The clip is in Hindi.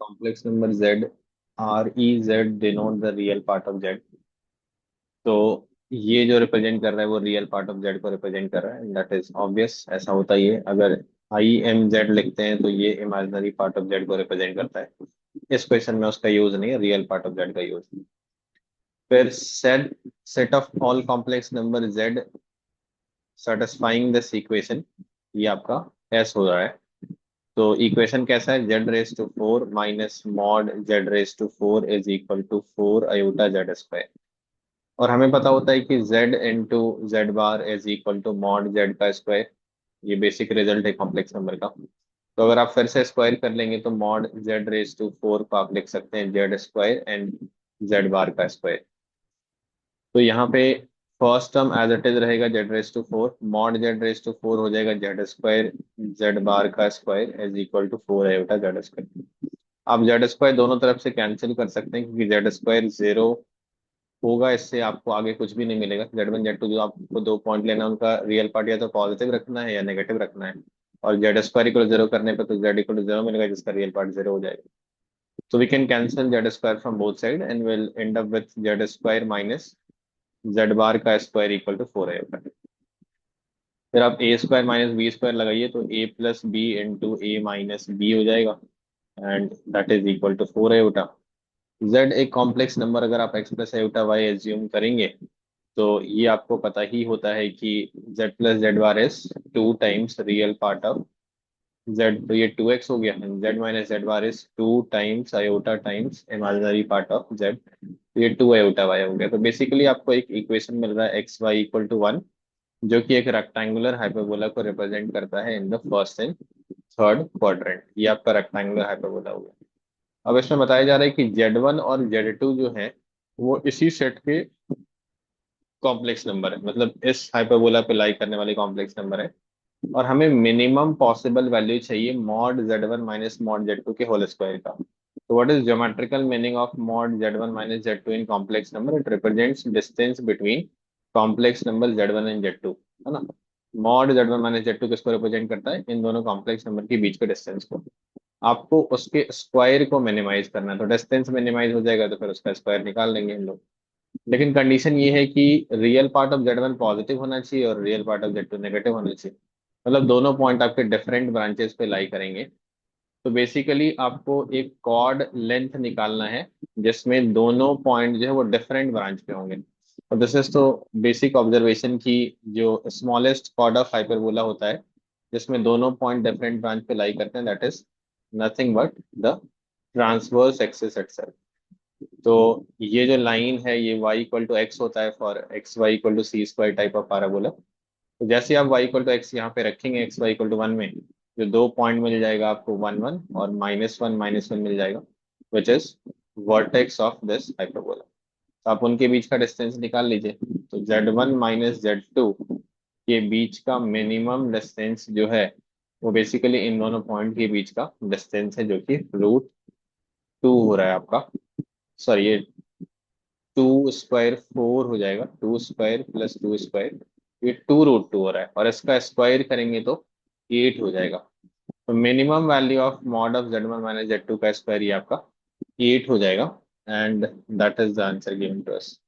complex number z, r e z denote the real part of z. तो ये जो रिप्रेजेंट कर रहा है वो रियल पार्ट ऑफ z को रिप्रेजेंट कर रहा है, दैट इज ऑब्वियस, ऐसा होता ही है। अगर आई एम जेड लिखते हैं तो ये इमेजिनरी पार्ट ऑफ z को रिप्रेजेंट करता है। इस क्वेश्चन में उसका यूज नहीं है, रियल पार्ट ऑफ z का यूज। फिर set set of all complex number z satisfying this equation, ये आपका एस हो रहा है। तो इक्वेशन कैसा है, Z raise to four minus mod Z raise to four is equal to four iota Z square. और हमें पता होता है कि z into Z bar is equal to mod Z का स्क्वायर। ये बेसिक रिजल्ट है कॉम्प्लेक्स नंबर का। तो अगर आप फिर से स्क्वायर कर लेंगे तो mod Z raise to four को आप लिख सकते हैं Z square and Z bar का स्क्वायर। तो यहाँ पे first term as it is रहेगा Z raise to four, mod Z raise to four हो जाएगा जेड स्क्वायर जेड बार का square is equal to four iota Z square. आप जेड स्क्वायर दोनों तरफ से कैंसिल कर सकते हैं क्योंकि जेड स्क्वायर जीरो होगा, इससे आपको आगे कुछ भी नहीं मिलेगा। जेड वन जेड टू जो आपको दो पॉइंट लेना है उनका रियल पार्ट या तो पॉजिटिव रखना है या नेगेटिव रखना है। और जेड स्क्वायर इक्वल जीरो करने पर तो जेड इक्वल जीरो मिलेगा जिसका रियल पार्ट जीरो हो जाएगा। So we can cancel z square from both sides and we'll end up with z square minus z bar का स्क्वायर इक्वल टू फोर है। फिर आप a square minus B square लगाइए तो a plus B into A minus B हो जाएगा and that is equal to four iota. z एक कॉम्प्लेक्स नंबर अगर आप x plus iota y assume करेंगे तो ये आपको पता ही होता है कि z plus Z bar is two times real part of z। तो ये टू एक्स हो गया, z minus Z bar is two times iota times imaginary part of z। तो ये टू आयोटा y हो गया। तो बेसिकली आपको एक इक्वेशन मिल रहा है X Y equal to one, जो कि एक रेक्टेंगुलर हाइपरबोला को रिप्रेजेंट करता है in the first and third quadrant. ये आपका रेक्टेंगुलर हाइपरबोला हो गया। अब इसमें बताया जा रहा है कि जेड वन और जेड टू जो है वो इसी सेट के कॉम्प्लेक्स नंबर है, मतलब इस हाइपरबोला पे लाई करने वाले कॉम्प्लेक्स नंबर है। और हमें मिनिमम पॉसिबल वैल्यू चाहिए mod Z one minus mod Z two के होल स्क्वायर का। तो what is geometrical meaning of mod Z one minus Z two in complex number? It represents distance between complex number Z one and Z two, है ना। Mod Z one minus Z two किसको रिप्रेजेंट करता है? इन दोनों कॉम्प्लेक्स नंबर के बीच के डिस्टेंस को। आपको उसके स्क्वायर को मिनिमाइज करना है, तो डिस्टेंस मिनिमाइज हो जाएगा तो फिर उसका स्क्वायर निकाल लेंगे हम लोग। लेकिन कंडीशन ये है कि real part of Z one positive होना चाहिए और real part of Z two negative होना चाहिए, मतलब दोनों पॉइंट आपके डिफरेंट ब्रांचेस पे लाई करेंगे। तो बेसिकली आपको एक कॉर्ड लेंथ निकालना है जिसमें दोनों पॉइंट जो है वो डिफरेंट ब्रांच पे होंगे। और दिस इज तो बेसिक ऑब्जर्वेशन की जो स्मॉलेस्ट कॉर्ड ऑफ हाइपरबोला होता है जिसमें दोनों पॉइंट डिफरेंट ब्रांच पे लाई करते हैं, that is nothing but the transverse axis itself. तो ये जो लाइन है ये y इक्वल टू एक्स होता है for X Y equal to C square type of parabola. तो जैसे आप y इक्वल टू एक्स यहाँ पे रखेंगे X Y equal to one में, जो दो पॉइंट मिल जाएगा आपको वन वन और माइनस वन मिल जाएगा which is vertex of this hyperbola. तो आप उनके बीच का डिस्टेंस निकाल लीजिए। तो Z one minus Z two के बीच का मिनिमम डिस्टेंस जो है वो बेसिकली इन दोनों पॉइंट के बीच का डिस्टेंस है, जो कि रूट टू हो रहा है आपका। सॉरी, ये टू स्क्वायर फोर हो जाएगा, two square plus two square, ये टू रूट टू हो रहा है और इसका स्क्वायर करेंगे तो एट हो जाएगा। तो minimum value of mod of Z one minus Z two का स्क्वायर ये आपका एट हो जाएगा and that is the answer given to us.